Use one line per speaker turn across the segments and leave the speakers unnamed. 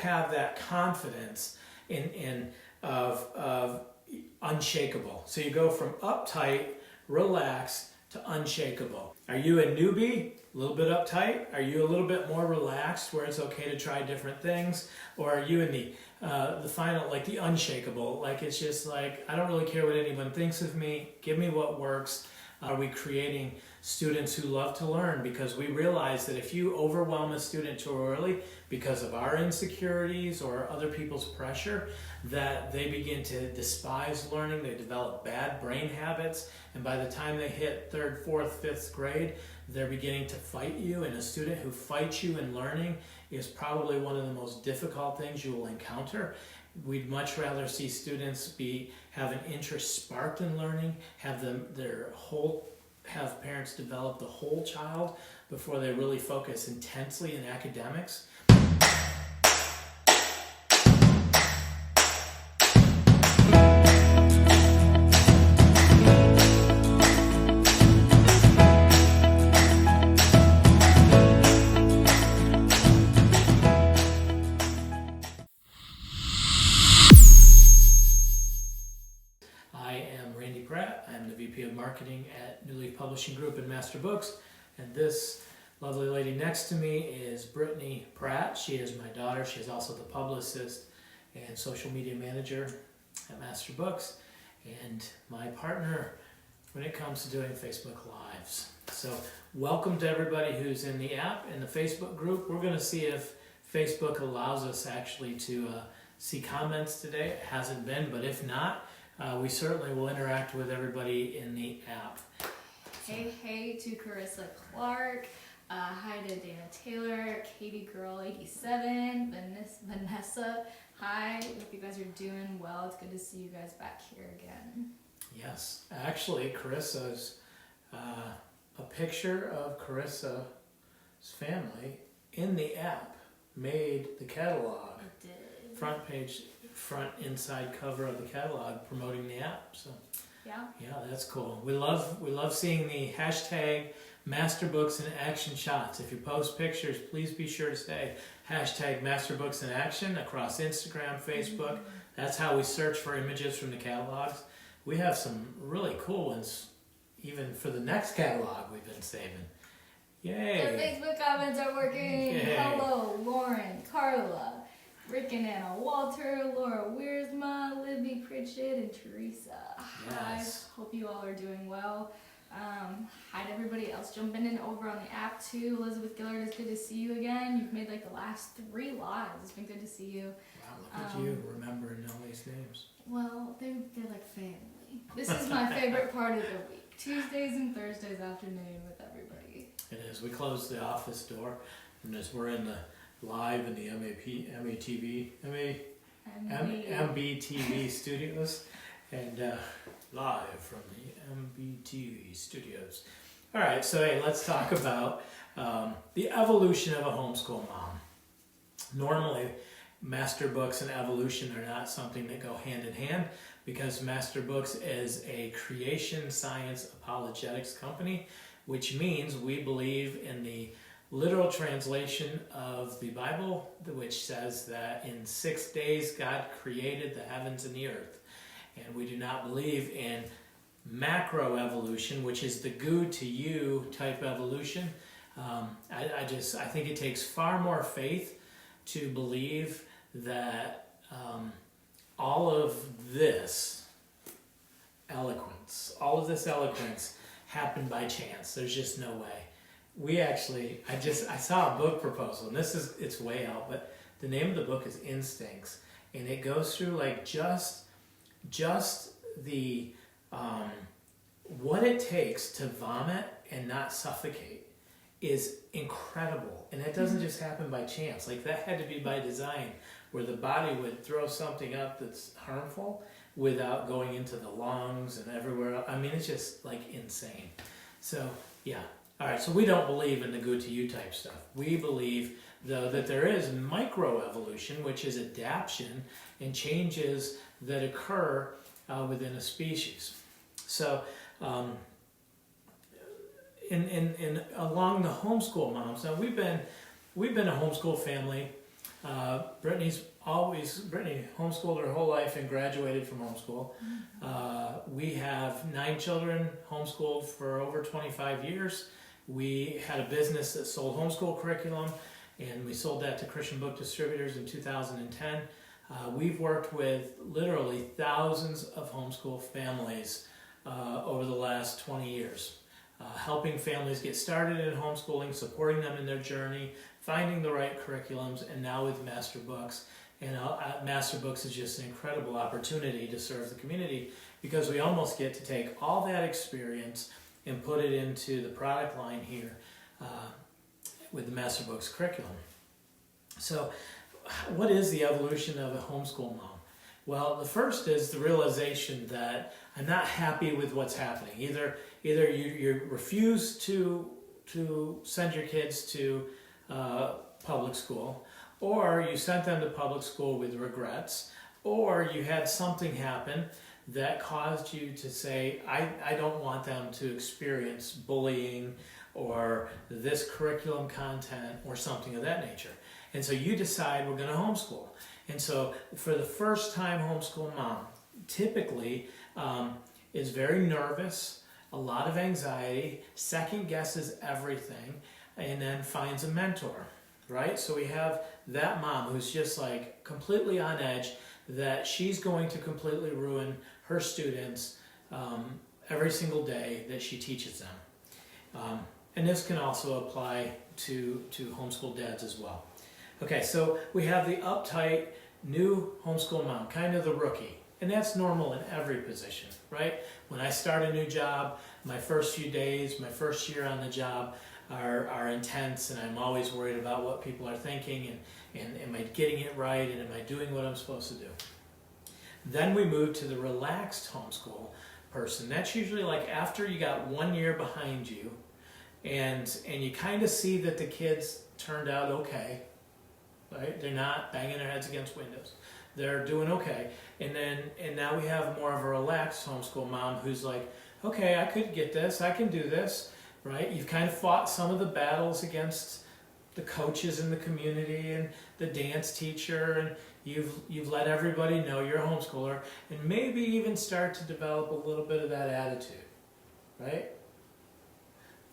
have that confidence of unshakable. So you go from uptight, relaxed, to unshakable. Are you a newbie? A little bit uptight? Are you a little bit more relaxed where it's okay to try different things? Or are you in the final, like the unshakable? Like it's just like, I don't really care what anyone thinks of me. Give me what works. Are we creating students who love to learn? Because we realize that if you overwhelm a student too early because of our insecurities or other people's pressure, that they begin to despise learning, they develop bad brain habits, and by the time they hit 3rd, 4th, 5th grade, they're beginning to fight you, and a student who fights you in learning is probably one of the most difficult things you will encounter. We'd much rather see students have an interest sparked in learning, have parents develop the whole child before they really focus intensely in academics. I'm the VP of Marketing at New Leaf Publishing Group and Masterbooks, and this lovely lady next to me is Brittany Pratt. She is my daughter. She is also the publicist and social media manager at Masterbooks, and my partner when it comes to doing Facebook Lives. So welcome to everybody who's in the app, in the Facebook group. We're going to see if Facebook allows us actually to see comments today. It hasn't been, but if not, we certainly will interact with everybody in the app.
Hey to Carissa Clark, hi to Dana Taylor, Katie Girl 87, Vanessa, hi, hope you guys are doing well. It's good to see you guys back here again.
Yes, actually Carissa's, a picture of Carissa's family in the app made the catalog.
It did.
Front inside cover of the catalog promoting the app. So yeah, that's cool. We love seeing the hashtag Masterbooks in Action shots. If you post pictures, please be sure to say hashtag Masterbooks in Action across Instagram, Facebook. That's how we search for images from the catalogs. We have some really cool ones even for the next catalog we've been saving. Yay!
The Facebook comments are working.
Yay.
Hello, Lauren, Carla, Rick and Anna, Walter, Laura Wiersma, Libby Pritchett, and Teresa.
Yes.
Hi, hope you all are doing well. Hi to everybody else jumping in over on the app too. Elizabeth Gillard, it's good to see you again. You've made like the last 3 lives. It's been good to see you.
Wow, look at you remembering all these names.
Well, they're like family. This is my favorite part of the week. Tuesdays and Thursdays afternoon with everybody.
It is. We closed the office door, and as we're in the live in the MBTV studios, and live from the MBTV studios. All right, so hey, let's talk about the evolution of a homeschool mom. Normally, Masterbooks and evolution are not something that go hand in hand, because Masterbooks is a creation science apologetics company, which means we believe in the literal translation of the Bible, which says that in 6 days God created the heavens and the earth. And we do not believe in macroevolution, which is the goo to you type evolution. I think it takes far more faith to believe that all of this eloquence happened by chance. There's just no way. I saw a book proposal, and it's way out, but the name of the book is Instincts, and it goes through like just the what it takes to vomit and not suffocate is incredible, and it doesn't just happen by chance. Like, that had to be by design, where the body would throw something up that's harmful without going into the lungs and everywhere else. I mean, it's just like insane. So yeah. All right, so we don't believe in the good to you type stuff. We believe, though, that there is microevolution, which is adaptation and changes that occur within a species. So, in along the homeschool moms, now we've been a homeschool family Brittany homeschooled her whole life and graduated from homeschool. We have 9 children homeschooled for over 25 years. We had a business that sold homeschool curriculum, and we sold that to Christian book distributors in 2010. We've worked with literally thousands of homeschool families over the last 20 years, helping families get started in homeschooling, supporting them in their journey, finding the right curriculums, and now with masterbooks. And masterbooks is just an incredible opportunity to serve the community, because we almost get to take all that experience and put it into the product line here with the masterbooks curriculum. So what is the evolution of a homeschool mom? Well, the first is the realization that I'm not happy with what's happening. Either you refuse to send your kids to public school, or you sent them to public school with regrets, or you had something happen that caused you to say, I don't want them to experience bullying or this curriculum content or something of that nature. And so you decide we're going to homeschool. And so for the first time homeschool mom typically is very nervous, a lot of anxiety, second guesses everything, and then finds a mentor, right? So we have that mom who's just like completely on edge that she's going to completely ruin her students every single day that she teaches them. And this can also apply to homeschool dads as well. Okay, so we have the uptight new homeschool mom, kind of the rookie. And that's normal in every position, right? When I start a new job, my first few days, my first year on the job are intense, and I'm always worried about what people are thinking, and am I getting it right, and am I doing what I'm supposed to do? Then we move to the relaxed homeschool person. That's usually like after you got 1 year behind you, and you kind of see that the kids turned out okay, right? They're not banging their heads against windows. They're doing okay. And now we have more of a relaxed homeschool mom who's like, okay, I could get this, I can do this, right? You've kind of fought some of the battles against the coaches in the community and the dance teacher, and you've let everybody know you're a homeschooler, and maybe even start to develop a little bit of that attitude, right?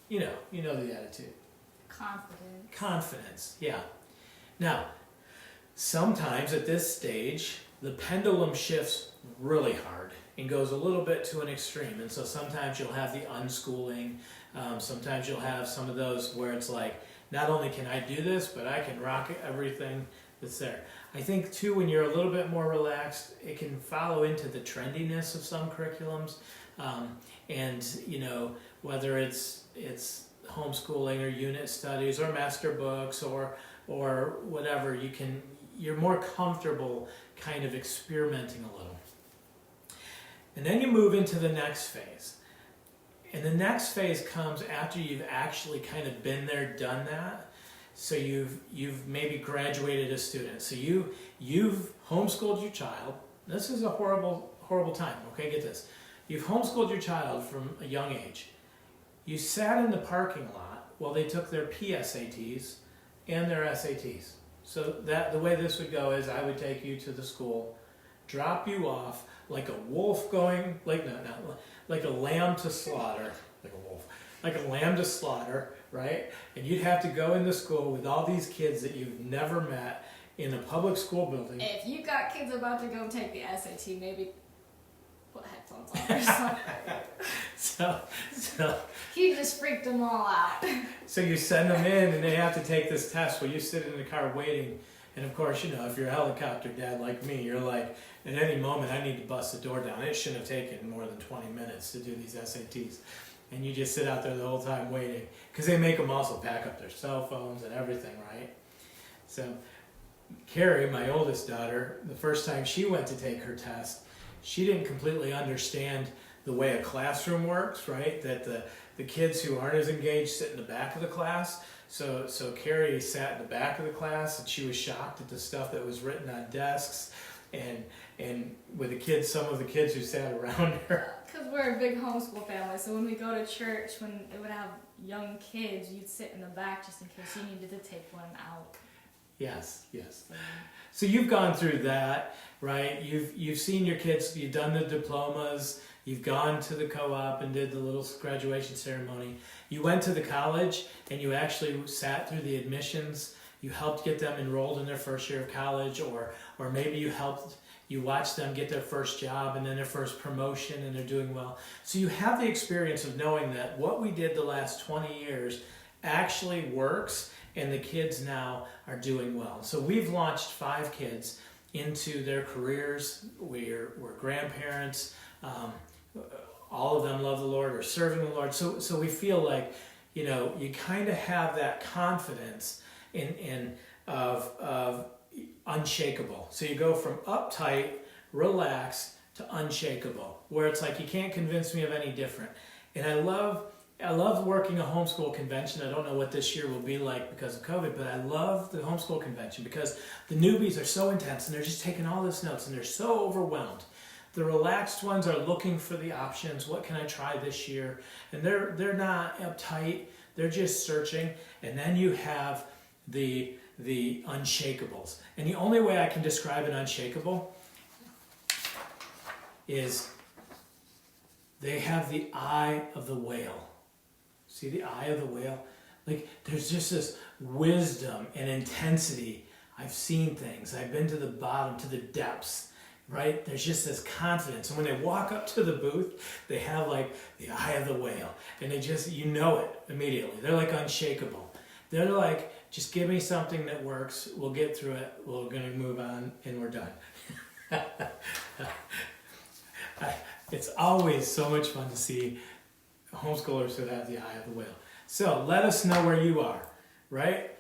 You know the attitude. Confidence, yeah. Now, sometimes at this stage, the pendulum shifts really hard and goes a little bit to an extreme. And so sometimes you'll have the unschooling. Sometimes you'll have some of those where it's like, not only can I do this, but I can rock everything that's there. I think too, when you're a little bit more relaxed, it can follow into the trendiness of some curriculums. And whether it's homeschooling or unit studies or master books or whatever, you're more comfortable kind of experimenting a little. And then you move into the next phase. And the next phase comes after you've actually kind of been there, done that. So you've maybe graduated a student. So you've homeschooled your child. This is a horrible time, okay? Get this. You've homeschooled your child from a young age. You sat in the parking lot while they took their PSATs and their SATs. So the way this would go is I would take you to the school, drop you off like a wolf going, like a lamb to slaughter, like a lamb to slaughter, right? And you'd have to go into school with all these kids that you've never met in a public school building.
If you got kids about to go take the SAT, maybe put headphones on or something.
So
he just freaked them all out.
So you send them in and they have to take this test while you sit in the car waiting. And of course, if you're a helicopter dad like me, you're like, at any moment I need to bust the door down. It shouldn't have taken more than 20 minutes to do these SATs. And you just sit out there the whole time waiting. Because they make them also pack up their cell phones and everything, right? So Carrie, my oldest daughter, the first time she went to take her test, she didn't completely understand the way a classroom works, right? That the kids who aren't as engaged sit in the back of the class. So Carrie sat in the back of the class, and she was shocked at the stuff that was written on desks, and with the kids, some of the kids who sat around her.
Because we're a big homeschool family, so when we go to church, when they would have young kids, you'd sit in the back just in case you needed to take one out.
Yes, yes. So you've gone through that, right? You've seen your kids, you've done the diplomas, you've gone to the co-op and did the little graduation ceremony. You went to the college and you actually sat through the admissions. You helped get them enrolled in their first year of college, or maybe you watched them get their first job and then their first promotion and they're doing well. So you have the experience of knowing that what we did the last 20 years actually works, and the kids now are doing well. So we've launched 5 kids into their careers. We're grandparents. All of them love the Lord or serving the Lord. So we feel like, you kind of have that confidence of unshakable. So you go from uptight, relaxed to unshakable, where it's like you can't convince me of any different. And I love working a homeschool convention. I don't know what this year will be like because of COVID, but I love the homeschool convention because the newbies are so intense and they're just taking all this notes and they're so overwhelmed. The relaxed ones are looking for the options. What can I try this year? And they're not uptight. They're just searching. And then you have the unshakables. And the only way I can describe an unshakable is they have the eye of the whale. See the eye of the whale? Like, there's just this wisdom and intensity. I've seen things. I've been to the bottom, to the depths, right? There's just this confidence. And when they walk up to the booth, they have like the eye of the whale. And they just, it immediately. They're like unshakable. They're like, just give me something that works. We'll get through it. We're going to move on and we're done. It's always so much fun to see homeschoolers who have the eye of the whale. So let us know where you are, right?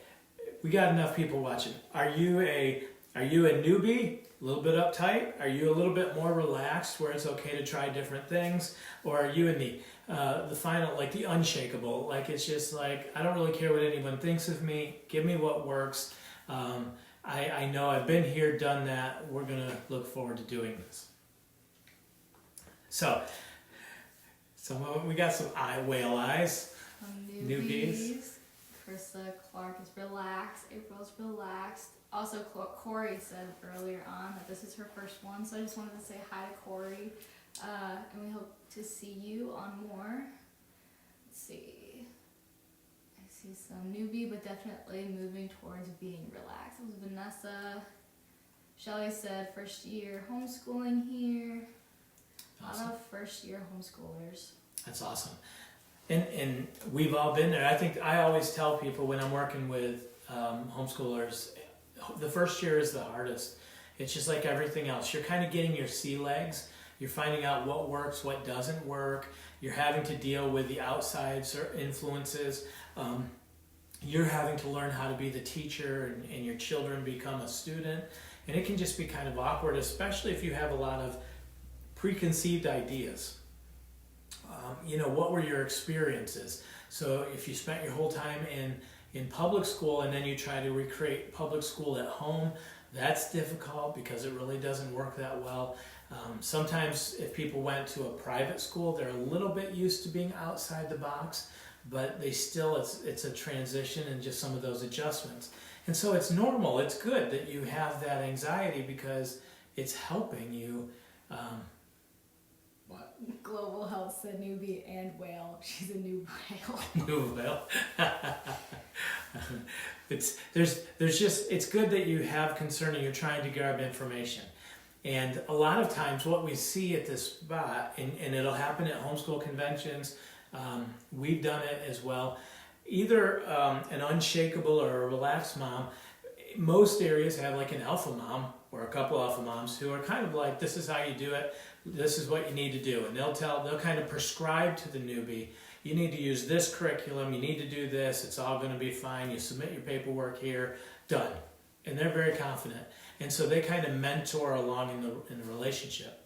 We got enough people watching. Are you a newbie, a little bit uptight? Are you a little bit more relaxed where it's okay to try different things? Or are you in the final, like the unshakable? Like it's just like, I don't really care what anyone thinks of me. Give me what works. I know I've been here, done that. We're going to look forward to doing this. So we got some whale eyes. Newbies.
Carissa Clark is relaxed. April's relaxed. Also, Corey said earlier on that this is her first one, so I just wanted to say hi to Corey. And we hope to see you on more. Let's see. I see some newbie, but definitely moving towards being relaxed. It was Vanessa. Shelly said first year homeschooling here.
Awesome.
A lot of first year homeschoolers.
That's awesome. And we've all been there. I think I always tell people when I'm working with homeschoolers, the first year is the hardest. It's just like everything else. You're kind of getting your sea legs. You're finding out what works, what doesn't work. You're having to deal with the outside influences. You're having to learn how to be the teacher, and your children become a student. And it can just be kind of awkward, especially if you have a lot of preconceived ideas. What were your experiences? So if you spent your whole time in public school and then you try to recreate public school at home, that's difficult because it really doesn't work that well. Sometimes if people went to a private school, they're a little bit used to being outside the box, but it's a transition and just some of those adjustments. And so it's normal, it's good that you have that anxiety because it's helping you. What?
Global Health said newbie and whale. She's a new whale.
New whale. It's good that you have concern and you're trying to grab information. And a lot of times what we see at this spot, and it'll happen at homeschool conventions, we've done it as well, either an unshakable or a relaxed mom. Most areas have like an alpha mom or a couple alpha moms who are kind of like, this is how you do it, this is what you need to do. And they'll kind of prescribe to the newbie, you need to use this curriculum, you need to do this, it's all going to be fine, you submit your paperwork here, done. And they're very confident. And so they kind of mentor along in the relationship.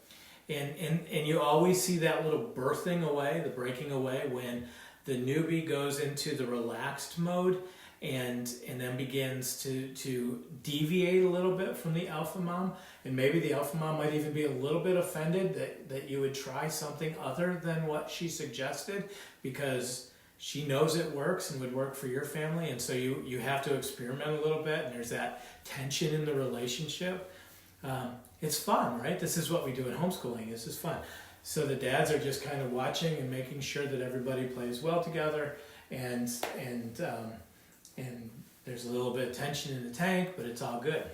And you always see that little birthing away, the breaking away, when the newbie goes into the relaxed mode and then begins to deviate a little bit from the alpha mom. And maybe the alpha mom might even be a little bit offended that you would try something other than what she suggested because she knows it works and would work for your family, and so you have to experiment a little bit, and there's that tension in the relationship. It's fun, right? This is what we do in homeschooling. This is fun. So the dads are just kind of watching and making sure that everybody plays well together, and there's a little bit of tension in the tank, but it's all good.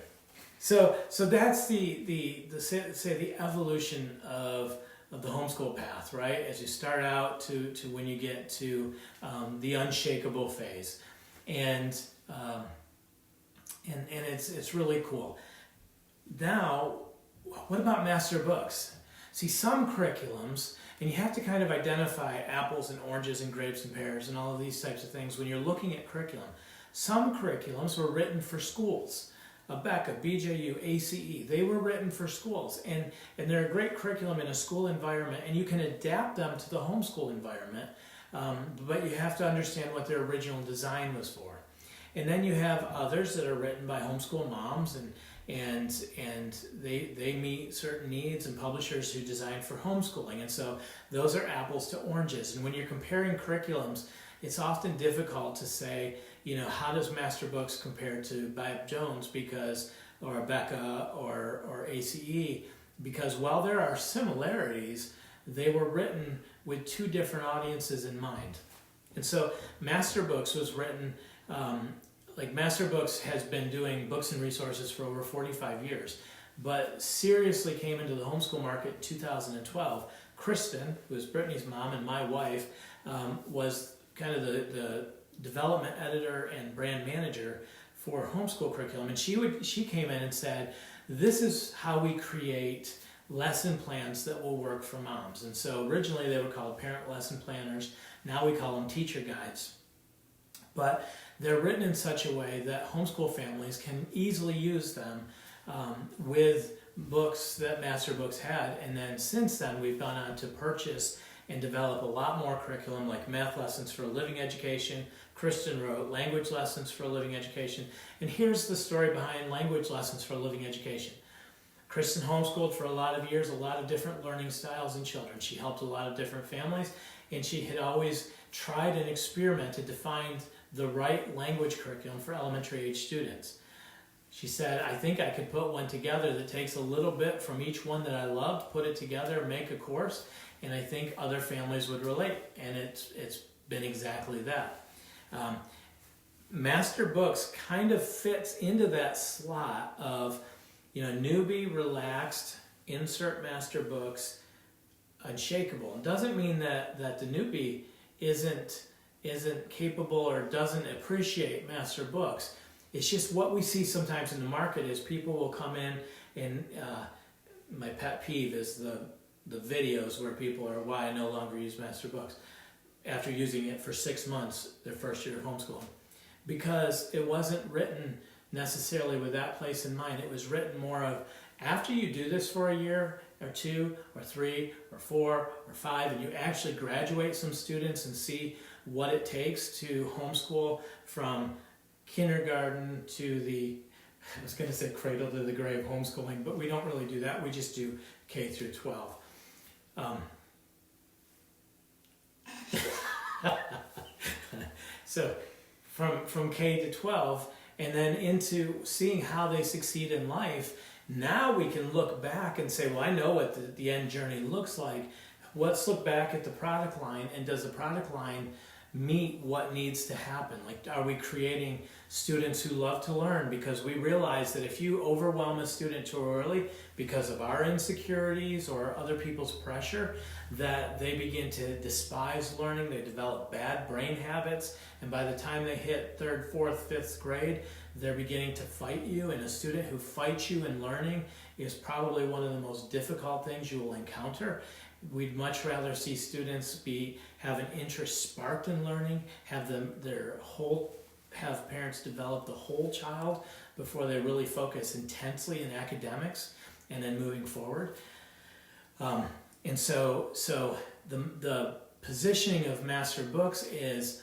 So that's the evolution of the homeschool path, right? As you start out to when you get to the unshakable phase, and it's really cool. Now, what about master books? See, some curriculums, and you have to kind of identify apples and oranges and grapes and pears and all of these types of things when you're looking at curriculum. Some curriculums were written for schools. Becca, BJU, ACE, they were written for schools, and they're a great curriculum in a school environment, and you can adapt them to the homeschool environment, but you have to understand what their original design was for. And then you have others that are written by homeschool moms, and they meet certain needs, and publishers who design for homeschooling, and so those are apples to oranges. And when you're comparing curriculums, it's often difficult to say, how does Master Books compare to Bob Jones or Becca or ACE? Because while there are similarities, they were written with two different audiences in mind. And so Master Books was written, Master Books has been doing books and resources for over 45 years, but seriously came into the homeschool market in 2012. Kristen, who is Brittany's mom and my wife, was kind of the development editor and brand manager for homeschool curriculum, and she came in and said, this is how we create lesson plans that will work for moms. And so originally they were called parent lesson planners. Now we call them teacher guides, but they're written in such a way that homeschool families can easily use them with books that Master Books had. And then since then we've gone on to purchase and develop a lot more curriculum, like math lessons for a living education. Kristen wrote language lessons for a living education. And here's the story behind language lessons for a living education. Kristen homeschooled for a lot of years, a lot of different learning styles in children. She helped a lot of different families, and she had always tried and experimented to find the right language curriculum for elementary age students. She said, I think I could put one together that takes a little bit from each one that I loved, put it together, make a course, and I think other families would relate. And it's been exactly that. Master Books kind of fits into that slot of, newbie, relaxed, insert Master Books, Unshakeable. It doesn't mean that the newbie isn't capable or doesn't appreciate Master Books. It's just what we see sometimes in the market is people will come in, and my pet peeve is the videos where people are, why I no longer use Master Books after using it for 6 months their first year of homeschooling, because it wasn't written necessarily with that place in mind. It was written more of, after you do this for a year or 2 or 3 or 4 or 5, and you actually graduate some students and see what it takes to homeschool from kindergarten to I was going to say cradle to the grave homeschooling, but we don't really do that. We just do K through 12. So from K to 12, and then into seeing how they succeed in life, now we can look back and say, well, I know what the end journey looks like. Let's look back at the product line, and does the product line meet what needs to happen? Like, are we creating students who love to learn? Because we realize that if you overwhelm a student too early because of our insecurities or other people's pressure, that they begin to despise learning, they develop bad brain habits, and by the time they hit 3rd, 4th, 5th grade, they're beginning to fight you, and a student who fights you in learning is probably one of the most difficult things you will encounter. We'd much rather see students have an interest sparked in learning, have parents develop the whole child before they really focus intensely in academics and then moving forward. And so the positioning of Master Books is,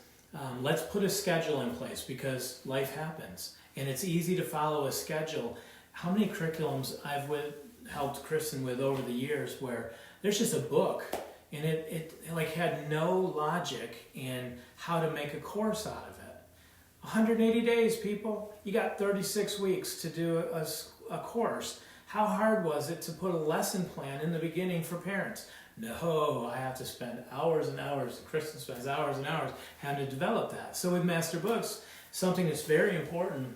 let's put a schedule in place, because life happens and it's easy to follow a schedule. How many curriculums I've helped Kristen with over the years where there's just a book, and it like had no logic in how to make a course out of it. 180 days, people. You got 36 weeks to do a course. How hard was it to put a lesson plan in the beginning for parents? No, I have to spend hours and hours. Kristen spends hours and hours having to develop that. So with Master Books, something that's very important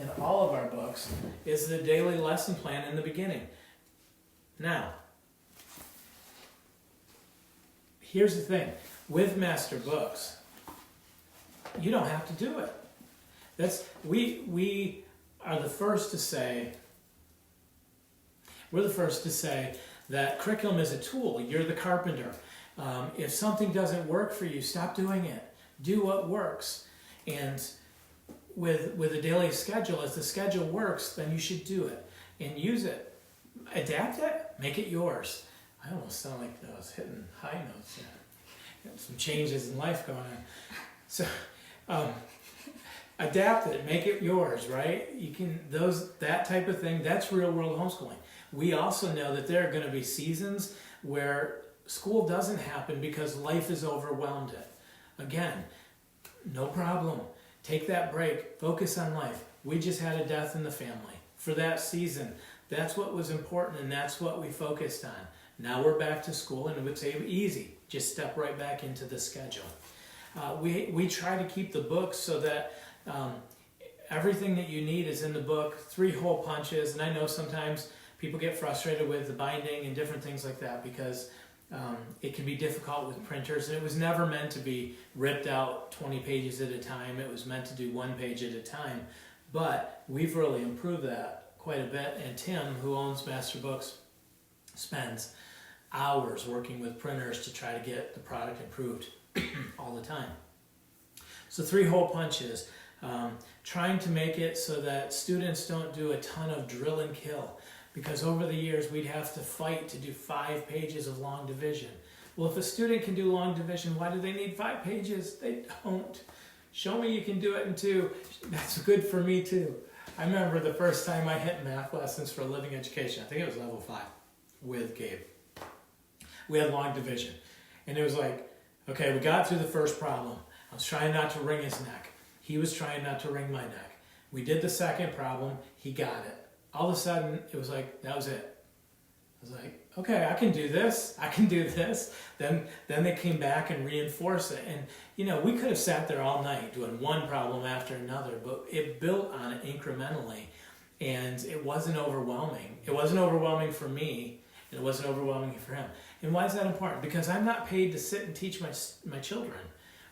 in all of our books is the daily lesson plan in the beginning. Now, here's the thing. With Master Books, you don't have to do it. We are the first to say, we're the first to say that curriculum is a tool. You're the carpenter. If something doesn't work for you, stop doing it. Do what works. And with a daily schedule, as the schedule works, then you should do it and use it. Adapt it, make it yours. I almost sound like I was hitting high notes there. Some changes in life going on. So adapt it, make it yours, right? You can that type of thing. That's real world homeschooling. We also know that there are going to be seasons where school doesn't happen because life has overwhelmed it. Again, no problem. Take that break. Focus on life. We just had a death in the family. For that season, that's what was important, and that's what we focused on. Now we're back to school, and it would say easy. Just step right back into the schedule. We try to keep the books so that everything that you need is in the book, 3 hole punches, and I know sometimes people get frustrated with the binding and different things like that because it can be difficult with printers, and it was never meant to be ripped out 20 pages at a time. It was meant to do 1 page at a time, but we've really improved that quite a bit, and Tim, who owns Master Books, spends hours working with printers to try to get the product improved all the time. So 3 hole punches, trying to make it so that students don't do a ton of drill and kill, because over the years we'd have to fight to do 5 pages of long division. Well, if a student can do long division, why do they need 5 pages? They don't. Show me you can do it in 2. That's good for me too. I remember the first time I hit math lessons for living education. I think it was level 5 with Gabe. We had long division. And it was like, okay, we got through the first problem. I was trying not to wring his neck. He was trying not to wring my neck. We did the second problem. He got it. All of a sudden, it was like, that was it. I was like, okay, I can do this. I can do this. Then they came back and reinforced it. And, we could have sat there all night doing one problem after another, but it built on it incrementally. And it wasn't overwhelming. It wasn't overwhelming for me, and it wasn't overwhelming for him. And why is that important? Because I'm not paid to sit and teach my children,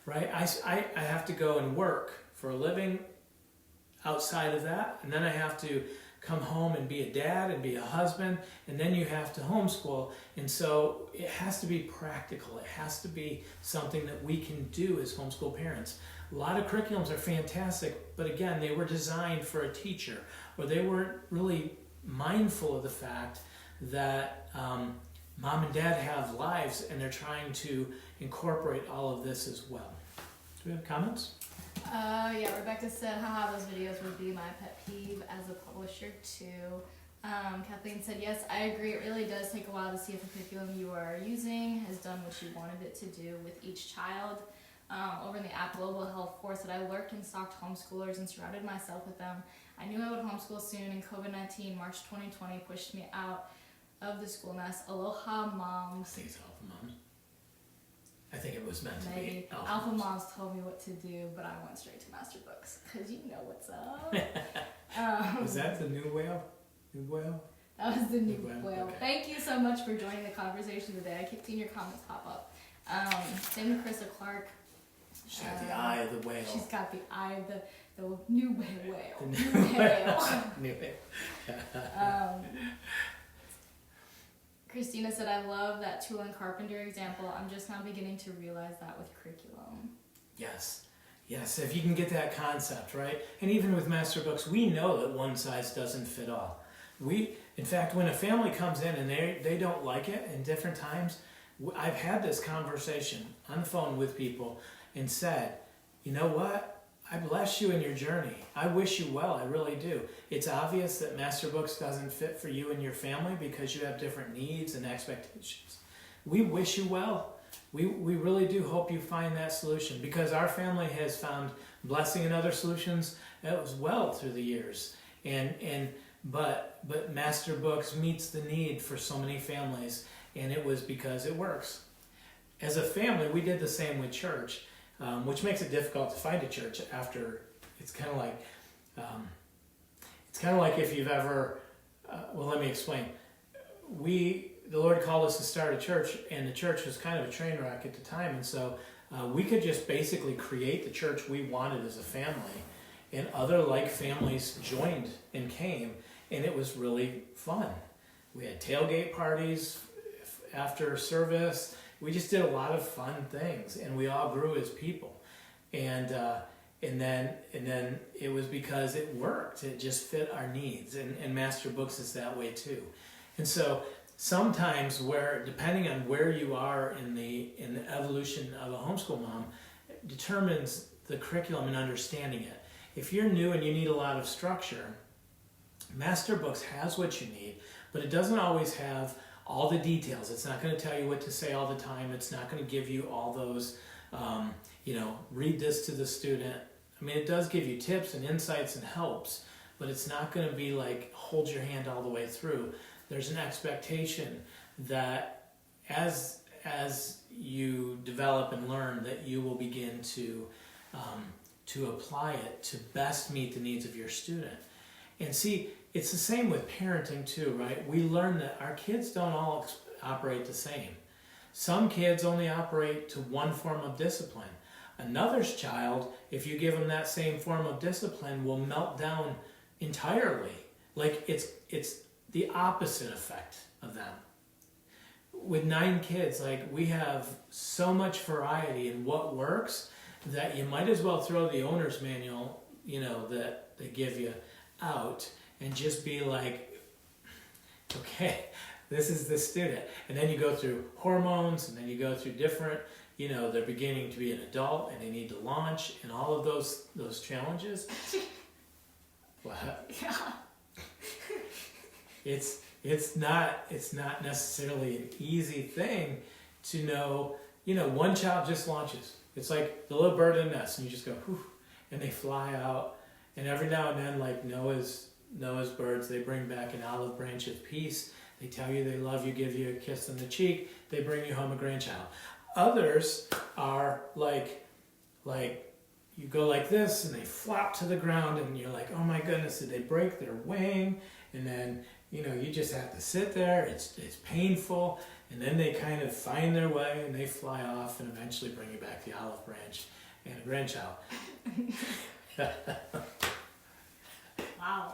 right? I have to go and work for a living outside of that, and then I have to come home and be a dad and be a husband, and then you have to homeschool. And so it has to be practical. It has to be something that we can do as homeschool parents. A lot of curriculums are fantastic, but again, they were designed for a teacher, or they weren't really mindful of the fact that mom and dad have lives, and they're trying to incorporate all of this as well. Do we have comments?
Yeah, Rebecca said, haha, those videos would be my pet peeve as a publisher too. Kathleen said, yes, I agree. It really does take a while to see if the curriculum you are using has done what you wanted it to do with each child. Over in the app Global Health Force, that I lurked and stalked homeschoolers and surrounded myself with them. I knew I would homeschool soon, and COVID-19, March 2020, pushed me out of the school nest. Aloha, moms.
I think it's Alpha Moms. I think it was meant to
Maybe.
be
Alpha Moms told me what to do, but I went straight to Master Books, because you know what's up.
Was that the new whale? New whale?
That was the new
New whale,
whale.
okay.
Thank you so much for joining the conversation today. I keep seeing your comments pop up. Same with Carissa Clark.
She's got the eye of the whale.
She's got the eye of the new whale.
The
New whale.
New whale.
Christina said, I love that tool and carpenter example. I'm just now beginning to realize that with curriculum.
Yes. Yes, if you can get that concept, right? And even with Master Books, we know that one size doesn't fit all. In fact, when a family comes in and they don't like it in different times, I've had this conversation on the phone with people and said, you know what? I bless you in your journey. I wish you well, I really do. It's obvious that Master Books doesn't fit for you and your family because you have different needs and expectations. we wish you well. We really do hope you find that solution, because our family has found blessing in other solutions as well through the years. But Masterbooks meets the need for so many families, and it was because it works. As a family, we did the same with church, which makes it difficult to find a church after. It's kind of like if you've ever. Well, let me explain. The Lord called us to start a church, and the church was kind of a train wreck at the time, and so we could just basically create the church we wanted as a family, and other like families joined and came, and it was really fun. We had tailgate parties after service. We just did a lot of fun things, and we all grew as people, and then it was because it worked. It just fit our needs, and Masterbooks is that way too, and so. Sometimes depending on where you are in the evolution of a homeschool mom, determines the curriculum and understanding it. If you're new and you need a lot of structure, Masterbooks has what you need, but it doesn't always have all the details. It's not going to tell you what to say all the time. It's not going to give you all those, read this to the student. I mean, it does give you tips and insights and helps, but it's not going to be like hold your hand all the way through. There's an expectation that as you develop and learn, that you will begin to apply it to best meet the needs of your student. And see, it's the same with parenting too, right? We learn that our kids don't all operate the same. Some kids only operate to one form of discipline. Another's child, if you give them that same form of discipline, will melt down entirely. Like it's the opposite effect of them. With 9 kids, like we have so much variety in what works that you might as well throw the owner's manual, that they give you out and just be like, okay, this is the student. And then you go through hormones, and then you go through different, they're beginning to be an adult and they need to launch, and all of those challenges. What?
Yeah.
It's not necessarily an easy thing to know. One child just launches. It's like the little bird in the nest, and you just go, whew, and they fly out. And every now and then, like Noah's birds, they bring back an olive branch of peace. They tell you they love you, give you a kiss on the cheek. They bring you home a grandchild. Others are like you go like this, and they flop to the ground, and you're like, oh my goodness, did they break their wing? And then you just have to sit there. It's painful, and then they kind of find their way, and they fly off, and eventually bring you back the olive branch and a grandchild.
Wow.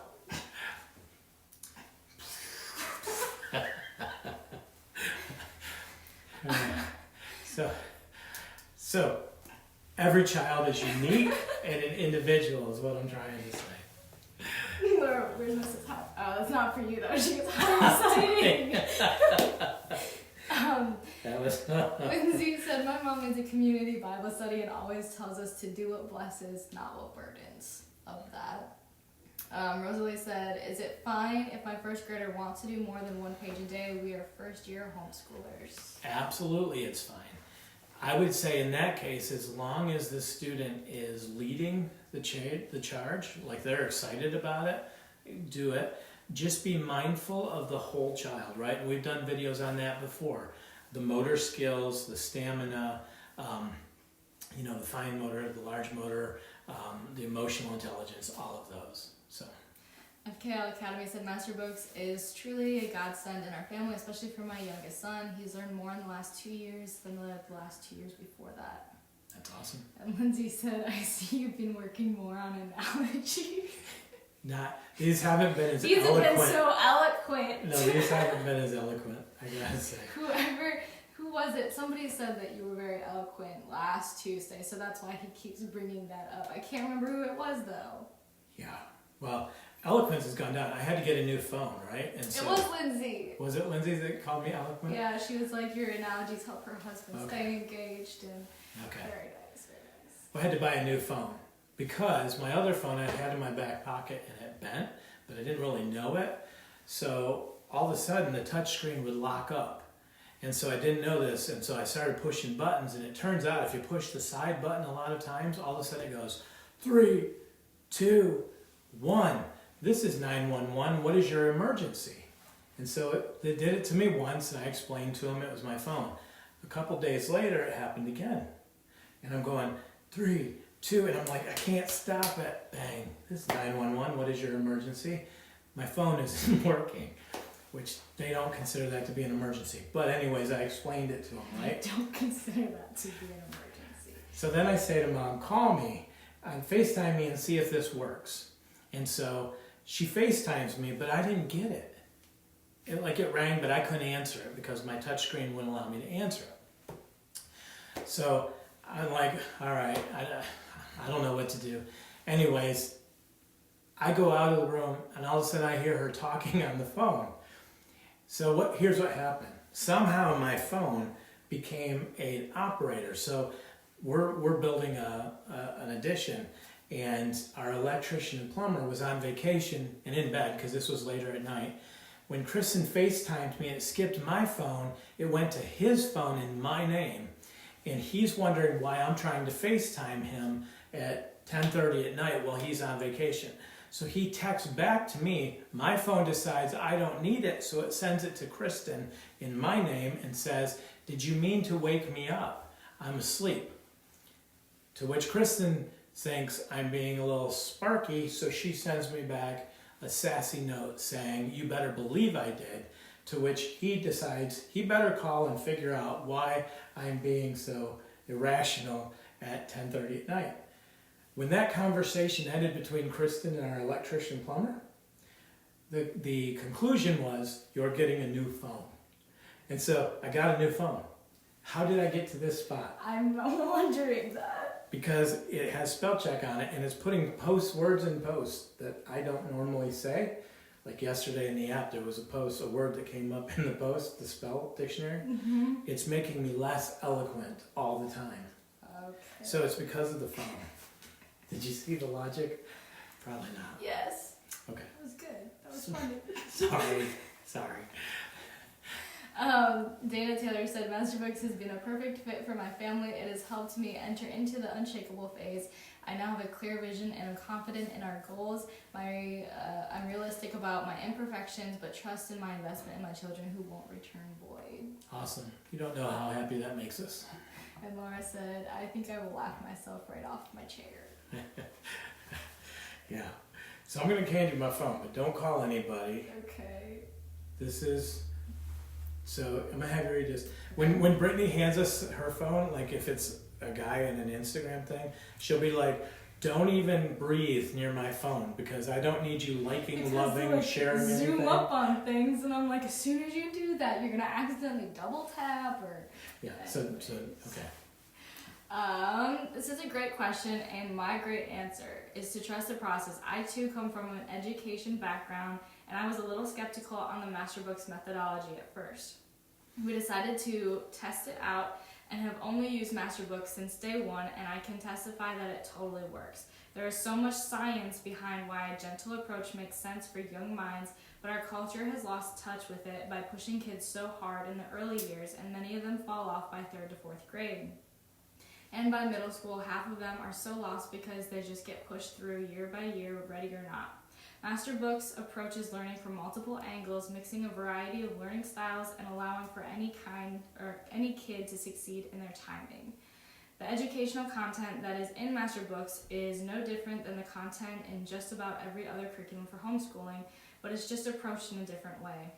So every child is unique and an individual is what I'm trying to say.
Where's Mrs. Howe? Oh, that's not for you though. She's exciting. Lindsay said, my mom is a community Bible study and always tells us to do what blesses, not what burdens. Of that. Rosalie said, is it fine if my first grader wants to do more than 1 page a day? We are first year homeschoolers.
Absolutely, it's fine. I would say in that case, as long as the student is leading the charge, like they're excited about it, do it. Just be mindful of the whole child, right? And we've done videos on that before. The motor skills, the stamina, the fine motor, the large motor, the emotional intelligence, all of those. So.
FKL Academy said Masterbooks is truly a godsend in our family, especially for my youngest son. He's learned more in the last 2 years than the last 2 years before that.
That's awesome.
And Lindsay said, I see you've been working more on analogies.
These haven't been as
These
eloquent.
have been so eloquent.
No, these haven't been as eloquent, I gotta say.
Who was it? Somebody said that you were very eloquent last Tuesday, so that's why he keeps bringing that up. I can't remember who it was, though.
Yeah, well, eloquence has gone down. I had to get a new phone, right? And so,
it was Lindsay.
Was it Lindsay that called me eloquent?
Yeah, she was like, your analogies help her husband stay engaged, and
okay.
Very nice, very nice.
I had to buy a new phone because my other phone I had in my back pocket and it bent, but I didn't really know it. So all of a sudden the touch screen would lock up. And so I didn't know this, and so I started pushing buttons, and it turns out if you push the side button a lot of times, all of a sudden it goes, 3, 2, 1. This is 911. What is your emergency? And so they did it to me once, and I explained to them it was my phone. A couple days later, it happened again. And I'm going, 3, 2, and I'm like, I can't stop it. Bang, this is 911. What is your emergency? My phone isn't working, which they don't consider that to be an emergency. But anyways, I explained it to them, right?
I don't consider that to be an emergency.
So then I say to Mom, call me, FaceTime me and see if this works. And so she FaceTimes me, but I didn't get it. It rang, but I couldn't answer it because my touchscreen wouldn't allow me to answer it. So I'm like, all right, I don't know what to do. Anyways, I go out of the room, and all of a sudden I hear her talking on the phone. So here's what happened. Somehow my phone became an operator. So we're building an addition, and our electrician and plumber was on vacation and in bed because this was later at night. When Kristen FaceTimed me, it skipped my phone. It went to his phone in my name, and he's wondering why I'm trying to FaceTime him at 10:30 at night while he's on vacation. So he texts back to me. My phone decides I don't need it, so it sends it to Kristen in my name and says, "Did you mean to wake me up? I'm asleep." To which Kristen thinks I'm being a little sparky, so she sends me back a sassy note saying, "You better believe I did." To which he decides he better call and figure out why I'm being so irrational at 10:30 at night. When that conversation ended between Kristen and our electrician plumber, the conclusion was, you're getting a new phone. And so I got a new phone. How did I get to this spot?
I'm wondering that.
Because it has spell check on it, and it's putting words in posts that I don't normally say. Like yesterday in the app, there was a word that came up in the post, the spell dictionary.
Mm-hmm.
It's making me less eloquent all the time.
Okay.
So it's because of the phone. Did you see the logic? Probably not.
Yes.
Okay.
That was good. That was funny.
Sorry.
Dana Taylor said, Masterbooks has been a perfect fit for my family. It has helped me enter into the Unshakeable phase. I now have a clear vision and am confident in our goals. I'm realistic about my imperfections, but trust in my investment in my children who won't return void.
Awesome. You don't know how happy that makes us.
And Laura said, I think I will laugh myself right off my chair.
Yeah. So I'm going to hand you my phone, but don't call anybody.
Okay.
This is... So I'm going to have you read this. When Brittany hands us her phone, like if it's a guy in an Instagram thing, she'll be like, don't even breathe near my phone because I don't need you liking,
because
loving,
like,
sharing anything.
Zoom up on things, and I'm like, as soon as you do that, you're going to accidentally double tap or...
Yeah, so okay.
This is a great question, and my great answer is to trust the process. I too come from an education background, and I was a little skeptical on the Masterbooks methodology at first. We decided to test it out and have only used Masterbooks since day one, and I can testify that it totally works. There is so much science behind why a gentle approach makes sense for young minds, but our culture has lost touch with it by pushing kids so hard in the early years, and many of them fall off by 3rd to 4th grade. And by middle school, half of them are so lost because they just get pushed through year by year, ready or not. Masterbooks approaches learning from multiple angles, mixing a variety of learning styles and allowing for any kid to succeed in their timing. The educational content that is in Masterbooks is no different than the content in just about every other curriculum for homeschooling, but it's just approached in a different way.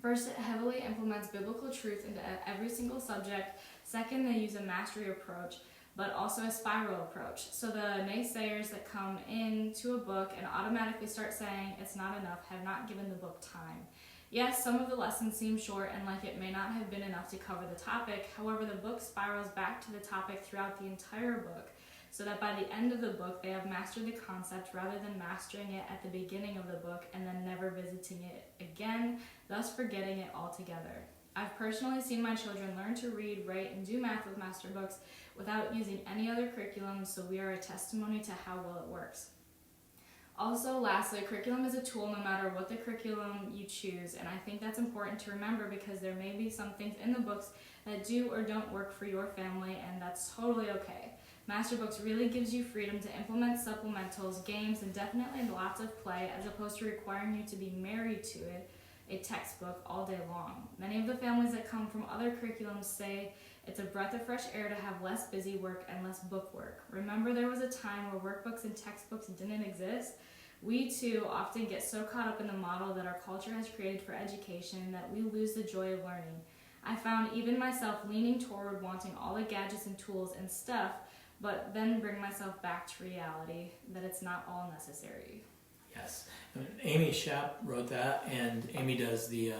First, it heavily implements biblical truth into every single subject. Second, they use a mastery approach, but also a spiral approach. So the naysayers that come into a book and automatically start saying it's not enough have not given the book time. Yes, some of the lessons seem short and like it may not have been enough to cover the topic. However, the book spirals back to the topic throughout the entire book, so that by the end of the book, they have mastered the concept rather than mastering it at the beginning of the book and then never visiting it again, thus forgetting it altogether. I've personally seen my children learn to read, write, and do math with Masterbooks without using any other curriculum, so we are a testimony to how well it works. Also, lastly, curriculum is a tool no matter what the curriculum you choose, and I think that's important to remember because there may be some things in the books that do or don't work for your family, and that's totally okay. Masterbooks really gives you freedom to implement supplementals, games, and definitely lots of play as opposed to requiring you to be married to it, a textbook, all day long. Many of the families that come from other curriculums say it's a breath of fresh air to have less busy work and less book work. Remember, there was a time where workbooks and textbooks didn't exist? We too often get so caught up in the model that our culture has created for education that we lose the joy of learning. I found even myself leaning toward wanting all the gadgets and tools and stuff, but then bring myself back to reality that it's not all necessary.
Yes, and Amy Shap wrote that, and Amy does the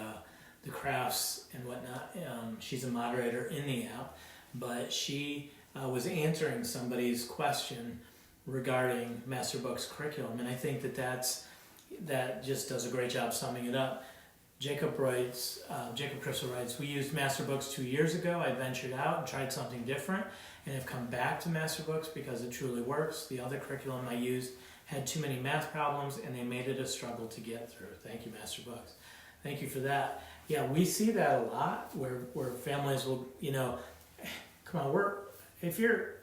crafts and whatnot. She's a moderator in the app, but she was answering somebody's question regarding Masterbooks curriculum, and I think that just does a great job summing it up. Jacob Crystal writes, we used Masterbooks 2 years ago. I ventured out and tried something different and have come back to Masterbooks because it truly works. The other curriculum I used had too many math problems and they made it a struggle to get through. Thank you, Masterbooks. Thank you for that. Yeah, we see that a lot where families will, come on, if you're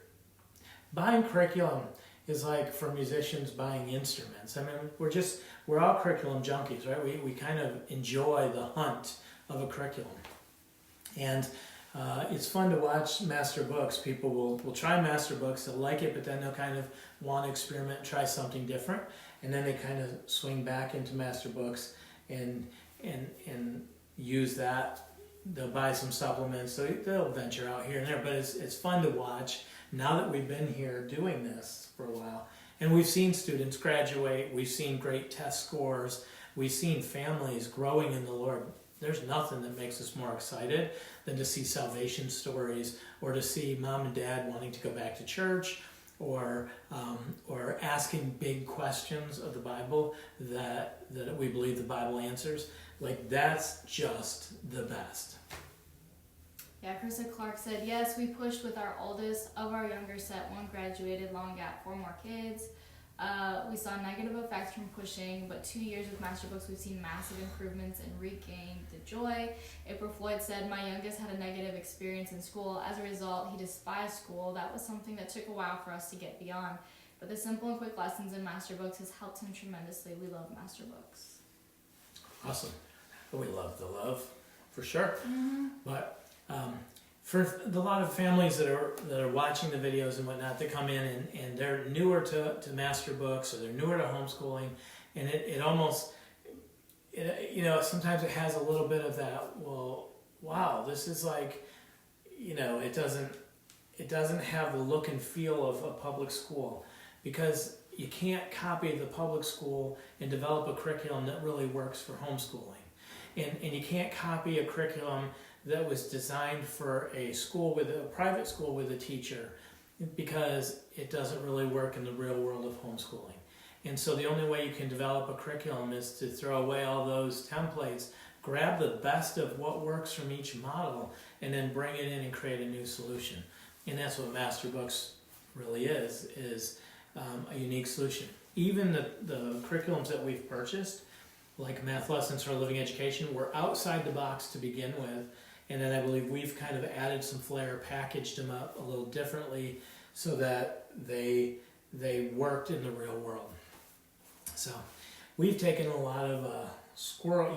buying curriculum is like for musicians buying instruments. I mean, we're all curriculum junkies, right? We kind of enjoy the hunt of a curriculum. And it's fun to watch Masterbooks. People will try Masterbooks, they'll like it, but then they'll kind of want to experiment and try something different. And then they kind of swing back into Masterbooks and use that. They'll buy some supplements, so they'll venture out here and there. But it's fun to watch now that we've been here doing this for a while. And we've seen students graduate, we've seen great test scores, we've seen families growing in the Lord. There's nothing that makes us more excited than to see salvation stories or to see mom and dad wanting to go back to church or asking big questions of the Bible that we believe the Bible answers. Like, that's just the best.
Yeah, Krista Clark said, yes, we pushed with our oldest of our younger set. One graduated, long gap, 4 more kids. We saw negative effects from pushing, but 2 years with Masterbooks, we've seen massive improvements and regained the joy. April Floyd said, my youngest had a negative experience in school. As a result, he despised school. That was something that took a while for us to get beyond. But the simple and quick lessons in Masterbooks has helped him tremendously. We love Masterbooks.
Awesome. We love the love, for sure.
Mm-hmm.
But for a lot of families that are watching the videos and whatnot, they come in and they're newer to Masterbooks or they're newer to homeschooling, and it almost, sometimes it has a little bit of that, well, wow, this is like, it doesn't have the look and feel of a public school, because you can't copy the public school and develop a curriculum that really works for homeschooling. And you can't copy a curriculum that was designed for a private school with a teacher, because it doesn't really work in the real world of homeschooling. And so the only way you can develop a curriculum is to throw away all those templates, grab the best of what works from each model, and then bring it in and create a new solution. And that's what Masterbooks really is a unique solution. Even the curriculums that we've purchased, like Math Lessons for Living Education, were outside the box to begin with, and then I believe we've kind of added some flair, packaged them up a little differently so that they worked in the real world. So we've taken a lot of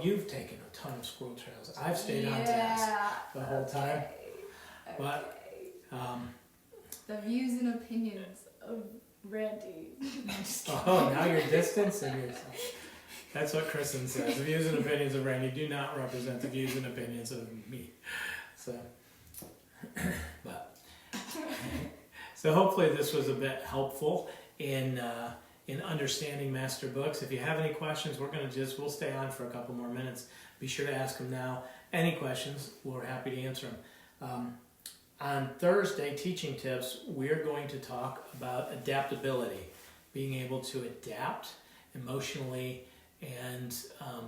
you've taken a ton of squirrel trails. I've stayed on task the whole time.
Okay.
But
the views and opinions of Randy.
oh, now you're distancing yourself. That's what Kristen says. The views and opinions of Randy do not represent the views and opinions of me. So hopefully this was a bit helpful in understanding Masterbooks. If you have any questions, we'll stay on for a couple more minutes. Be sure to ask them now. Any questions, we're happy to answer them. On Thursday, Teaching Tips, we're going to talk about adaptability, being able to adapt emotionally, and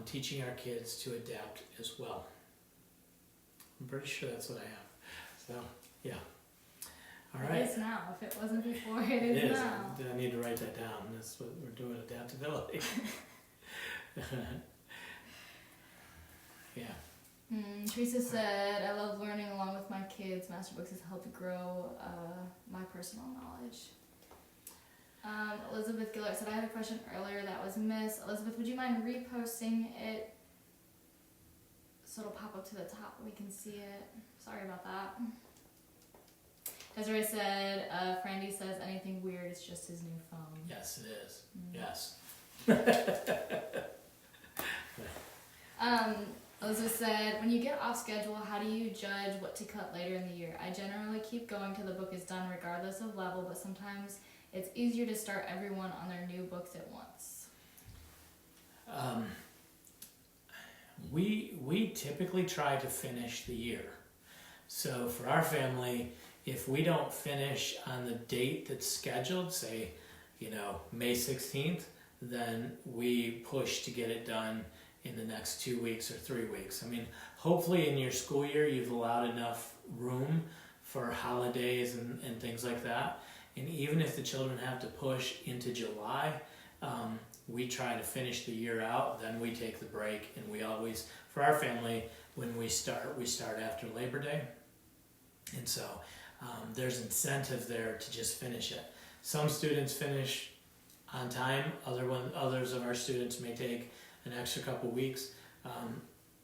teaching our kids to adapt as well. I'm pretty sure that's what I have. So, yeah. All
It
right.
is now. If it wasn't before, it is now.
I need to write that down. That's what we're doing, adaptability. Yeah.
Teresa said, I love learning along with my kids. Masterbooks has helped grow my personal knowledge. Elizabeth Gillard said, I had a question earlier that was missed. Elizabeth, would you mind reposting it so it'll pop up to the top and we can see it? Sorry about that. Desiree said, Frandy says anything weird, it's just his new phone.
Yes, it is. Yes.
Elizabeth said, when you get off schedule, how do you judge what to cut later in the year? I generally keep going till the book is done regardless of level, but sometimes it's easier to start everyone on their new books at once.
We typically try to finish the year. So for our family, if we don't finish on the date that's scheduled, say, May 16th, then we push to get it done in the next 2 weeks or 3 weeks. I mean, hopefully in your school year you've allowed enough room for holidays and things like that. And even if the children have to push into July, we try to finish the year out, then we take the break. And we always, for our family, when we start after Labor Day. And so there's incentive there to just finish it. Some students finish on time, others of our students may take an extra couple weeks.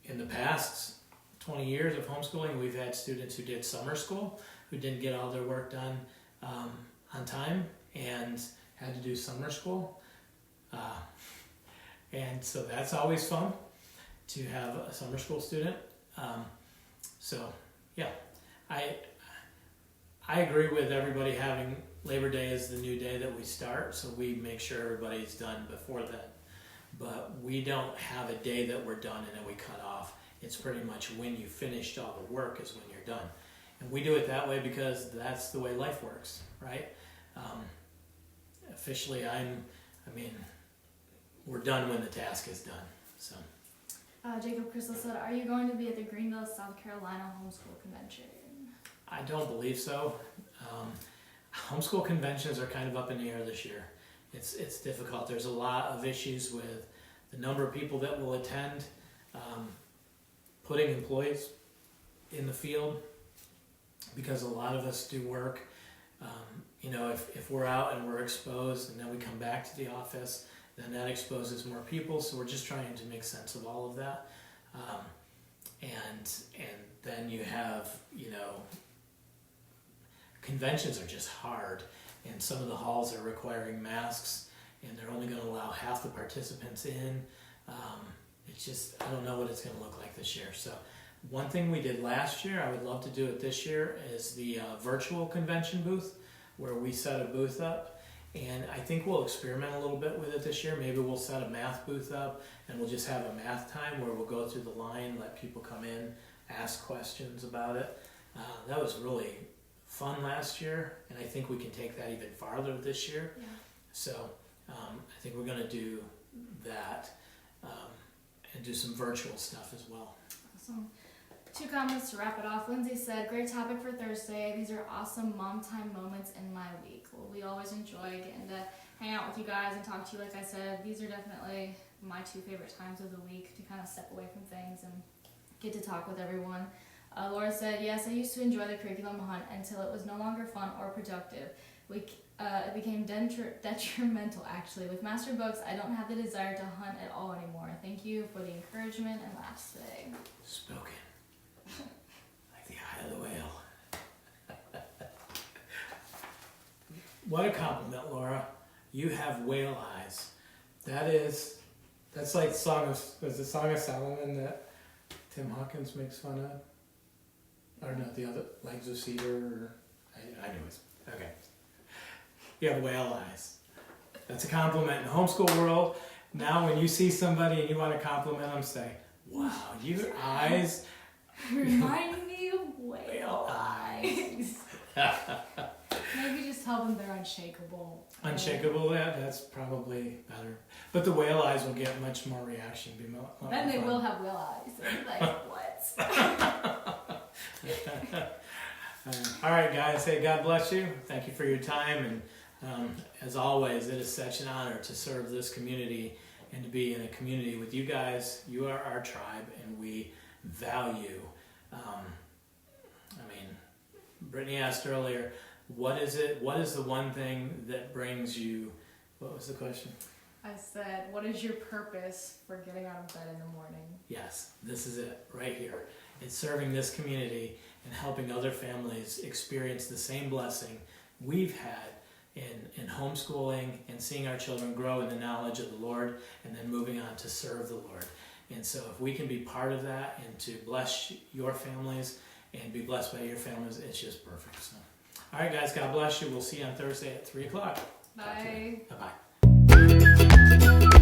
In the past 20 years of homeschooling, we've had students who did summer school, who didn't get all their work done on time and had to do summer school. And so that's always fun to have a summer school student. So yeah, I agree with everybody having Labor Day as the new day that we start, so we make sure everybody's done before then. But we don't have a day that we're done and then we cut off. It's pretty much when you finished all the work is when you're done. And we do it that way because that's the way life works, right? Officially, we're done when the task is done. So.
Jacob Crystal said, are you going to be at the Greenville, South Carolina Homeschool Convention?
I don't believe so. Homeschool conventions are kind of up in the air this year. It's difficult. There's a lot of issues with the number of people that will attend, putting employees in the field, because a lot of us do work. If we're out and we're exposed and then we come back to the office, then that exposes more people. So we're just trying to make sense of all of that. And then you have, conventions are just hard. And some of the halls are requiring masks, and they're only going to allow half the participants in. It's just, I don't know what it's going to look like this year. So one thing we did last year, I would love to do it this year, is the virtual convention booth, where we set a booth up. And I think we'll experiment a little bit with it this year. Maybe we'll set a math booth up, and we'll just have a math time where we'll go through the line, let people come in, ask questions about it. That was really fun last year, and I think we can take that even farther this year. Yeah. So I think we're going to do that and do some virtual stuff as well.
Awesome. 2 comments to wrap it off. Lindsay said, great topic for Thursday. These are awesome mom time moments in my week. Well, we always enjoy getting to hang out with you guys and talk to you. Like I said, these are definitely my 2 favorite times of the week to kind of step away from things and get to talk with everyone. Laura said, yes, I used to enjoy the curriculum hunt until it was no longer fun or productive. It became detrimental, actually. With Masterbooks, I don't have the desire to hunt at all anymore. Thank you for the encouragement and laughs today.
Spoken. Like the eye of the whale. What a compliment, Laura. You have whale eyes. That's like the Song of Solomon that Tim Hawkins makes fun of? Or no, the other, Legs of Cedar, anyways, okay. You have whale eyes. That's a compliment in the homeschool world. Now when you see somebody and you want to compliment them, say, wow, your eyes
remind me of whale eyes. Maybe just tell them they're unshakable.
Unshakable, yeah, that's probably better. But the whale eyes will get much more reaction.
Then they will have whale eyes. They'll be like, what?
All right, guys. Hey, God bless you. Thank you for your time. And as always, it is such an honor to serve this community and to be in a community with you guys. You are our tribe, and we value. Brittany asked earlier, what is it? What is the one thing that brings you? What was the question?
I said, what is your purpose for getting out of bed in the morning?
Yes, this is it right here. It's serving this community and helping other families experience the same blessing we've had in homeschooling and seeing our children grow in the knowledge of the Lord and then moving on to serve the Lord. And so if we can be part of that and to bless your families and be blessed by your families, it's just perfect. So, all right, guys, God bless you. We'll see you on Thursday at 3 o'clock.
Bye.
Bye-bye.